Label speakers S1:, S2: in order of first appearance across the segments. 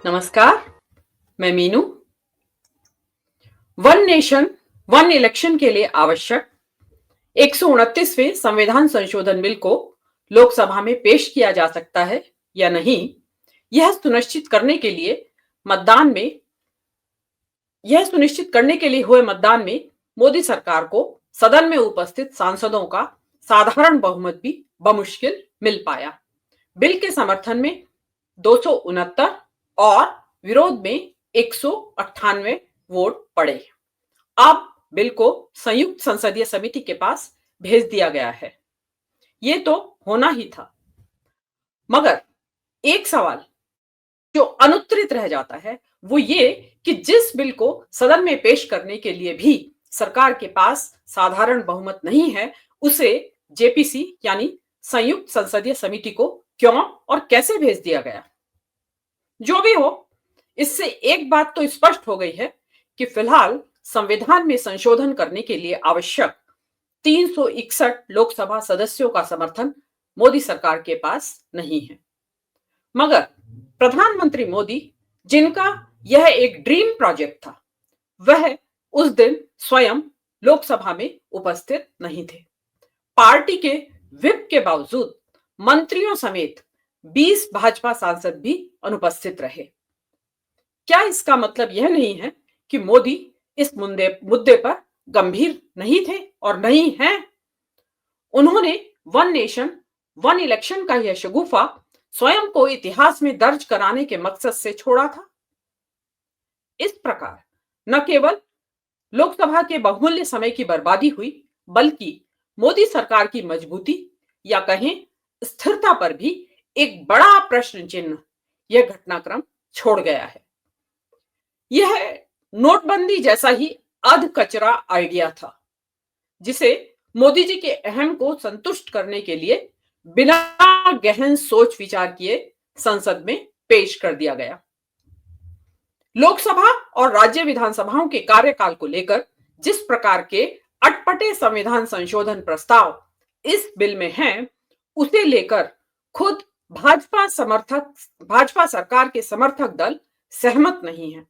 S1: नमस्कार, मैं Meenu. One nation one election के लिए आवश्यक 129वें संविधान संशोधन बिल को लोकसभा में पेश किया जा सकता है या नहीं, यह सुनिश्चित करने के लिए मतदान में यह सुनिश्चित करने के लिए हुए मतदान में मोदी सरकार को सदन में उपस्थित सांसदों का साधारण बहुमत भी बमुश्किल मिल पाया। बिल के समर्थन में 269 और विरोध में 198 वोट पड़े। अब बिल को संयुक्त संसदीय समिति के पास भेज दिया गया है। ये तो होना ही था, मगर एक सवाल जो अनुत्तरित रह जाता है वो ये कि जिस बिल को सदन में पेश करने के लिए भी सरकार के पास साधारण बहुमत नहीं है, उसे जेपीसी यानी संयुक्त संसदीय समिति को क्यों और कैसे भेज दिया गया। जो भी हो, इससे एक बात तो स्पष्ट हो गई है कि फिलहाल संविधान में संशोधन करने के लिए आवश्यक 361 लोकसभा सदस्यों का समर्थन मोदी सरकार के पास नहीं है। मगर प्रधानमंत्री मोदी, जिनका यह एक ड्रीम प्रोजेक्ट था, वह उस दिन स्वयं लोकसभा में उपस्थित नहीं थे। पार्टी के व्हिप के बावजूद मंत्रियों समेत 20 भाजपा सांसद भी अनुपस्थित रहे। क्या इसका मतलब यह नहीं है कि मोदी इस मुद्दे पर गंभीर नहीं थे और नहीं हैं? उन्होंने वन नेशन वन इलेक्शन का यह शगुफा स्वयं को इतिहास में दर्ज कराने के मकसद से छोड़ा था। इस प्रकार न केवल लोकसभा के बहुमूल्य समय की बर्बादी हुई, बल्कि मोदी सरकार की मजबूती या कहें स्थिरता पर भी एक बड़ा प्रश्न चिन्ह यह घटनाक्रम छोड़ गया है। यह नोटबंदी जैसा ही अध कचरा आइडिया था, जिसे मोदी जी के अहम को संतुष्ट करने के लिए बिना गहन सोच विचार किए संसद में पेश कर दिया गया। लोकसभा और राज्य विधानसभाओं के कार्यकाल को लेकर जिस प्रकार के अटपटे संविधान संशोधन प्रस्ताव इस बिल में हैं, उसे लेकर खुद भाजपा सरकार के समर्थक दल सहमत नहीं है।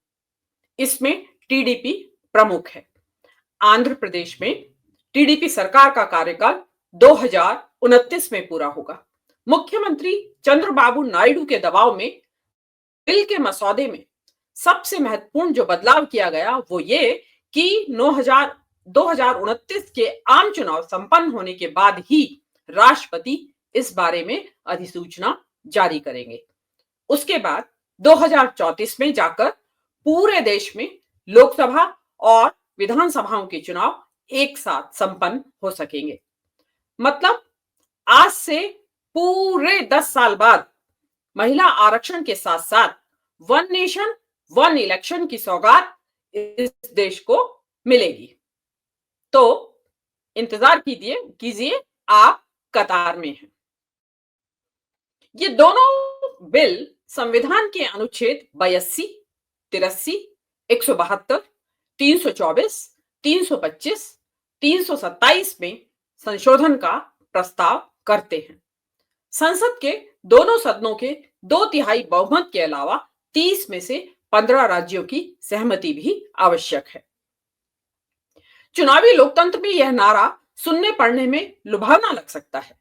S1: इसमें टीडीपी प्रमुख है। आंध्र प्रदेश में टीडीपी सरकार का कार्यकाल 2029 में पूरा होगा। मुख्यमंत्री चंद्रबाबू नायडू के दबाव में बिल के मसौदे में सबसे महत्वपूर्ण जो बदलाव किया गया वो ये कि 2029 के आम चुनाव संपन्न होने के बाद ही राष्ट्रपति इस बारे में अधिसूचना जारी करेंगे। उसके बाद 2034 में जाकर पूरे देश में लोकसभा और विधानसभाओं के चुनाव एक साथ संपन्न हो सकेंगे। मतलब आज से पूरे 10 साल बाद महिला आरक्षण के साथ साथ वन नेशन वन इलेक्शन की सौगात इस देश को मिलेगी। तो इंतजार कीजिए, आप कतार में हैं। ये दोनों बिल संविधान के अनुच्छेद 82, 83, 172, 324, 325, 327 में संशोधन का प्रस्ताव करते हैं। संसद के दोनों सदनों के 2/3 बहुमत के अलावा 30 में से 15 राज्यों की सहमति भी आवश्यक है। चुनावी लोकतंत्र में यह नारा सुनने पढ़ने में लुभावना लग सकता है,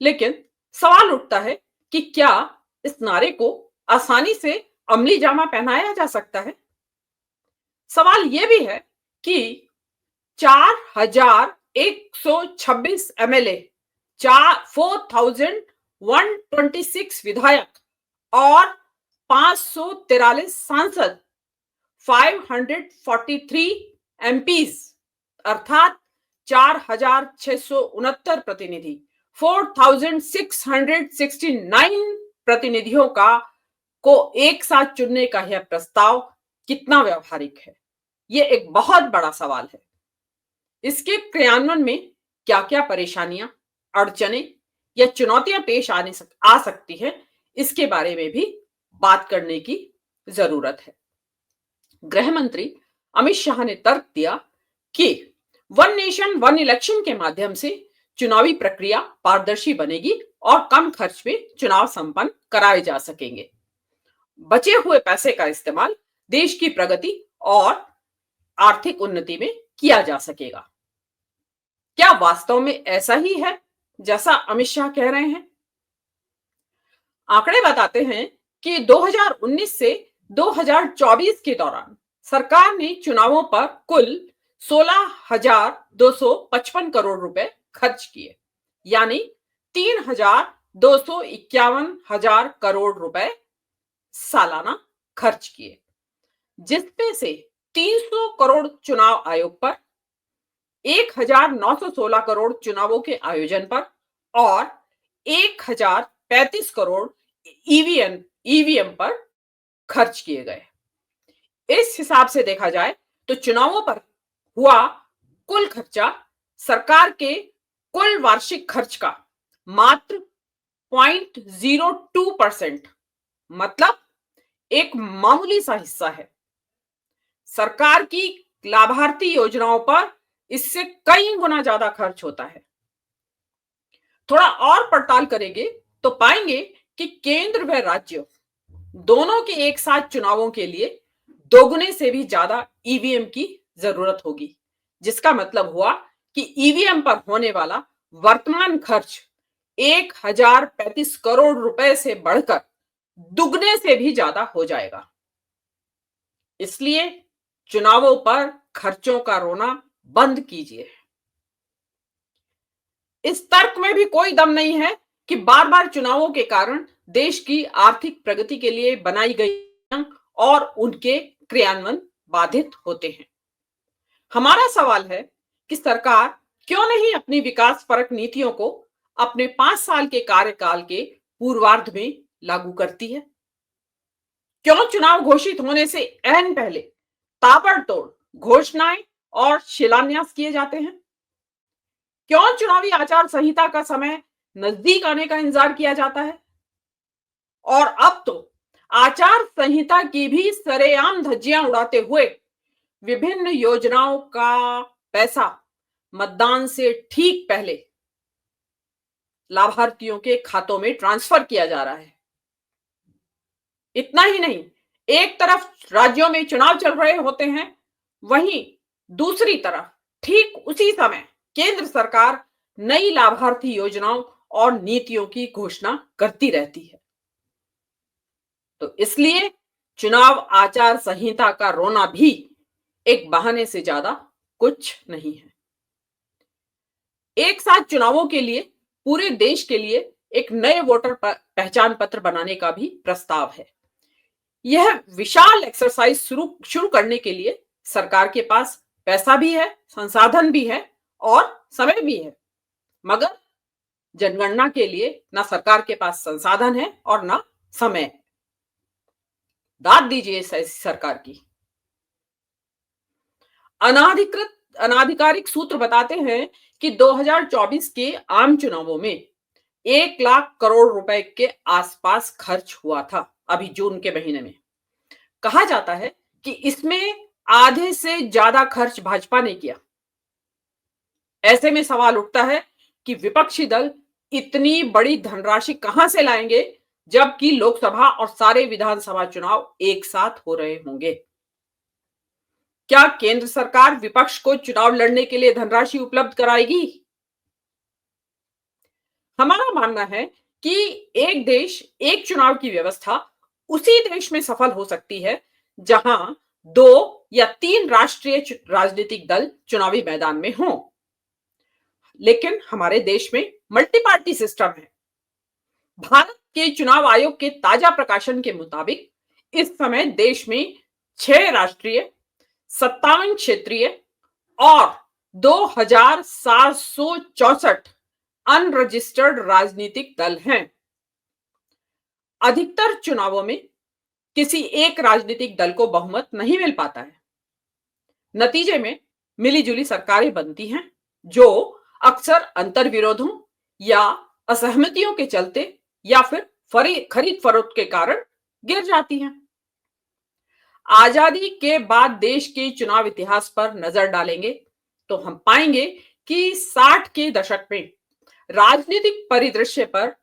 S1: लेकिन सवाल उठता है कि क्या इस नारे को आसानी से अमली जामा पहनाया जा सकता है? सवाल यह भी है कि 4126 एमएलए, 4126 विधायक और 543 सांसद, 543 एमपीज अर्थात 4669 प्रतिनिधि, 4669 प्रतिनिधियों को एक साथ चुनने का यह प्रस्ताव कितना व्यवहारिक है, यह एक बहुत बड़ा सवाल है। इसके क्रियान्वयन में क्या क्या परेशानियां, अड़चने या चुनौतियां पेश आ सकती है, इसके बारे में भी बात करने की जरूरत है। गृह मंत्री अमित शाह ने तर्क दिया कि वन नेशन वन इलेक्शन के माध्यम से चुनावी प्रक्रिया पारदर्शी बनेगी और कम खर्च में चुनाव संपन्न कराए जा सकेंगे। बचे हुए पैसे का इस्तेमाल देश की प्रगति और आर्थिक उन्नति में किया जा सकेगा। क्या वास्तव में ऐसा ही है जैसा अमित शाह कह रहे हैं? आंकड़े बताते हैं कि 2019 से 2024 के दौरान सरकार ने चुनावों पर कुल 16,255 करोड़ रुपए खर्च किए, यानी 3,251,000 करोड़ रुपए सालाना खर्च किए, जिसमें से 300 करोड़ चुनाव आयोग पर, 1,916 करोड़ चुनावों के आयोजन पर और 1,035 करोड़ ईवीएम पर खर्च किए गए। इस हिसाब से देखा जाए तो चुनावों पर हुआ कुल खर्चा सरकार के कुल वार्षिक खर्च का मात्र 0.02%, मतलब एक मामूली सा हिस्सा है। सरकार की लाभार्थी योजनाओं पर इससे कई गुना ज्यादा खर्च होता है। थोड़ा और पड़ताल करेंगे तो पाएंगे कि केंद्र व राज्य दोनों के एक साथ चुनावों के लिए दोगुने से भी ज्यादा ईवीएम की जरूरत होगी, जिसका मतलब हुआ कि ईवीएम पर होने वाला वर्तमान खर्च 1,035 करोड़ रुपए से बढ़कर दुगने से भी ज्यादा हो जाएगा। इसलिए चुनावों पर खर्चों का रोना बंद कीजिए। इस तर्क में भी कोई दम नहीं है कि बार बार चुनावों के कारण देश की आर्थिक प्रगति के लिए बनाई गई और उनके क्रियान्वयन बाधित होते हैं। हमारा सवाल है कि सरकार क्यों नहीं अपनी विकास परक नीतियों को अपने 5 साल के कार्यकाल के पूर्वार्ध में लागू करती है? क्यों चुनाव घोषित होने से ऐन पहले ताबड़तोड़ घोषणाएं और शिलान्यास किए जाते हैं? क्यों चुनावी आचार संहिता का समय नजदीक आने का इंतजार किया जाता है? और अब तो आचार संहिता की भी सरेआम धज्जियां उड़ाते हुए विभिन्न योजनाओं का पैसा मतदान से ठीक पहले लाभार्थियों के खातों में ट्रांसफर किया जा रहा है। इतना ही नहीं, एक तरफ राज्यों में चुनाव चल रहे होते हैं, वहीं दूसरी तरफ ठीक उसी समय केंद्र सरकार नई लाभार्थी योजनाओं और नीतियों की घोषणा करती रहती है। तो इसलिए चुनाव आचार संहिता का रोना भी एक बहाने से ज्यादा कुछ नहीं है। एक साथ चुनावों के लिए पूरे देश के लिए एक नए वोटर पहचान पत्र बनाने का भी प्रस्ताव है। यह विशाल एक्सरसाइज शुरू करने के लिए सरकार के पास पैसा भी है, संसाधन भी है और समय भी है, मगर जनगणना के लिए ना सरकार के पास संसाधन है और ना समय है। दाद दीजिए ऐसी सरकार की। अनाधिकारिक सूत्र बताते हैं कि 2024 के आम चुनावों में 1 लाख करोड़ रुपए के आसपास खर्च हुआ था। अभी जून के महीने में कहा जाता है कि इसमें आधे से ज्यादा खर्च भाजपा ने किया। ऐसे में सवाल उठता है कि विपक्षी दल इतनी बड़ी धनराशि कहां से लाएंगे, जबकि लोकसभा और सारे विधानसभा चुनाव एक साथ हो रहे होंगे। क्या केंद्र सरकार विपक्ष को चुनाव लड़ने के लिए धनराशि उपलब्ध कराएगी? हमारा मानना है कि एक देश एक चुनाव की व्यवस्था उसी देश में सफल हो सकती है जहां 2 या 3 राष्ट्रीय राजनीतिक दल चुनावी मैदान में हों। लेकिन हमारे देश में मल्टी पार्टी सिस्टम है। भारत के चुनाव आयोग के ताजा प्रकाशन के मुताबिक इस समय देश में 6 राष्ट्रीय, 57 क्षेत्रीय और 2,764 अनरजिस्टर्ड राजनीतिक दल हैं। अधिकतर चुनावों में किसी एक राजनीतिक दल को बहुमत नहीं मिल पाता है। नतीजे में मिलीजुली सरकारें बनती हैं, जो अक्सर अंतर्विरोधों या असहमतियों के चलते या फिर खरीद फरोख्त के कारण गिर जाती हैं। आजादी के बाद देश के चुनाव इतिहास पर नजर डालेंगे तो हम पाएंगे कि 60 के दशक में राजनीतिक परिदृश्य पर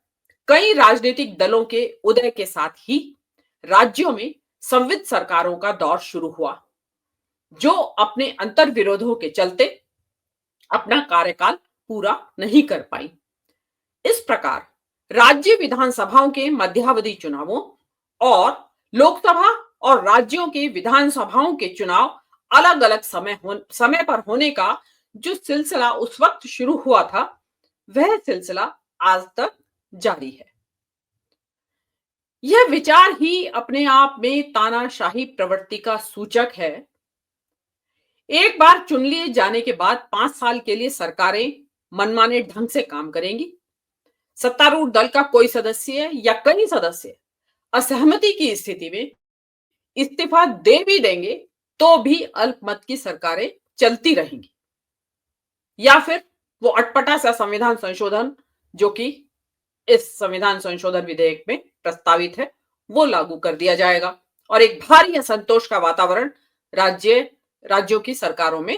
S1: कई राजनीतिक दलों के उदय के साथ ही राज्यों में संविध सरकारों का दौर शुरू हुआ, जो अपने अंतर्विरोधों के चलते अपना कार्यकाल पूरा नहीं कर पाई। इस प्रकार राज्य विधानसभाओं के मध्यावधि चुनावों और लोकसभा और राज्यों के विधानसभाओं के चुनाव अलग अलग समय पर होने का जो सिलसिला उस वक्त शुरू हुआ था, वह सिलसिला आज तक जारी है। यह विचार ही अपने आप में तानाशाही प्रवृत्ति का सूचक है। एक बार चुन लिए जाने के बाद 5 साल के लिए सरकारें मनमाने ढंग से काम करेंगी। सत्तारूढ़ दल का कोई सदस्य या कई सदस्य असहमति की स्थिति में इस्तीफा दे भी देंगे, तो भी अल्पमत की सरकारें चलती रहेंगी, या फिर वो अटपटा सा संविधान संशोधन जो कि इस संविधान संशोधन विधेयक में प्रस्तावित है, वो लागू कर दिया जाएगा और एक भारी असंतोष का वातावरण राज्यों की सरकारों में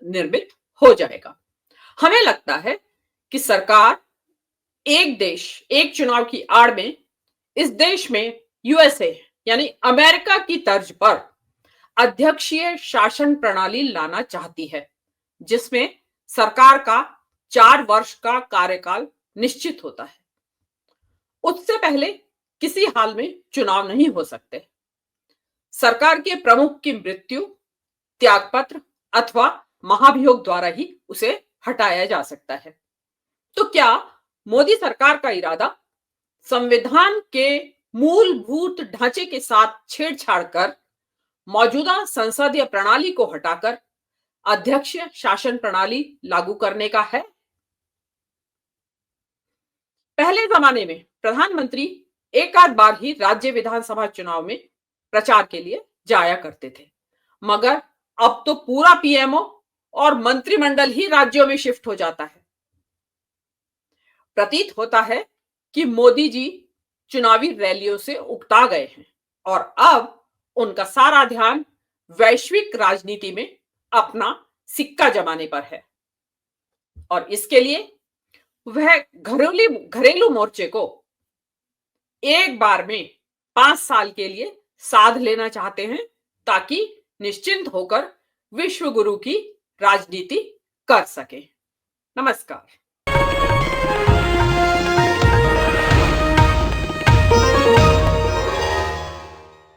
S1: निर्मित हो जाएगा। हमें लगता है कि सरकार एक देश एक चुनाव की आड़ में इस देश में यूएसए यानी अमेरिका की तर्ज पर अध्यक्षीय शासन प्रणाली लाना चाहती है, जिसमें सरकार का 4 वर्ष का कार्यकाल निश्चित होता है। उससे पहले किसी हाल में चुनाव नहीं हो सकते। सरकार के प्रमुख की मृत्यु, त्यागपत्र अथवा महाभियोग द्वारा ही उसे हटाया जा सकता है। तो क्या मोदी सरकार का इरादा संविधान के मूलभूत ढांचे के साथ छेड़छाड़ कर मौजूदा संसदीय प्रणाली को हटाकर अध्यक्ष शासन प्रणाली लागू करने का है? पहले जमाने में प्रधानमंत्री एक आध बार ही राज्य विधानसभा चुनाव में प्रचार के लिए जाया करते थे, मगर अब तो पूरा पीएमओ और मंत्रिमंडल ही राज्यों में शिफ्ट हो जाता है। प्रतीत होता है कि मोदी जी चुनावी रैलियों से उकता गए हैं और अब उनका सारा ध्यान वैश्विक राजनीति में अपना सिक्का जमाने पर है और इसके लिए वह घरेलू मोर्चे को एक बार में 5 साल के लिए साध लेना चाहते हैं, ताकि निश्चिंत होकर विश्व गुरु की राजनीति कर सके। नमस्कार।